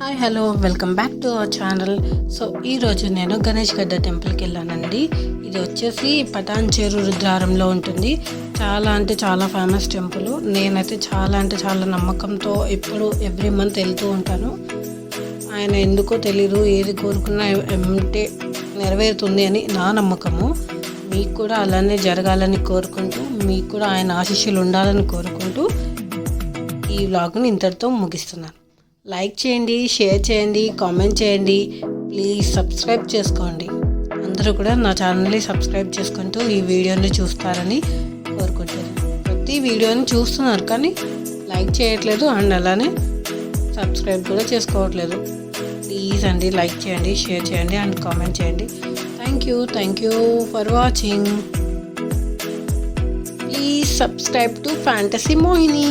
Hi hello welcome back to our channel. So ఈరోజు నేను గణేష్ గడ్డ టెంపుల్కి వెళ్ళానండి. ఇది వచ్చేసి పటాన్చేరు రుద్రారంలో ఉంటుంది. చాలా అంటే చాలా ఫేమస్ టెంపుల్. నేనైతే చాలా అంటే చాలా నమ్మకంతో ఎప్పుడు ఎవ్రీ మంత్ వెళ్తూ ఉంటాను. ఆయన ఎందుకో తెలీదు, ఏది కోరుకున్నా ఏమంటే నెరవేరుతుంది అని నా నమ్మకము. మీకు కూడా అలానే జరగాలని కోరుకుంటూ, మీకు కూడా ఆయన ఆశీస్సులు ఉండాలని కోరుకుంటూ ఈ వ్లాగ్ని ఇంతటితో ముగిస్తున్నాను. లైక్ చేయండి, షేర్ చేయండి, కామెంట్ చేయండి, ప్లీజ్ సబ్స్క్రైబ్ చేసుకోండి. అందరూ కూడా నా ఛానల్ని సబ్స్క్రైబ్ చేసుకుంటూ ఈ వీడియోని చూస్తారని కోరుకుంటున్నాను. ప్రతి వీడియోని చూస్తున్నారు కానీ లైక్ చేయట్లేదు అండ్ అలానే సబ్స్క్రైబ్ కూడా చేసుకోవట్లేదు. ప్లీజ్ అండి, లైక్ చేయండి, షేర్ చేయండి అండ్ కామెంట్ చేయండి. Thank you for watching. Please subscribe to fantasy Mohini.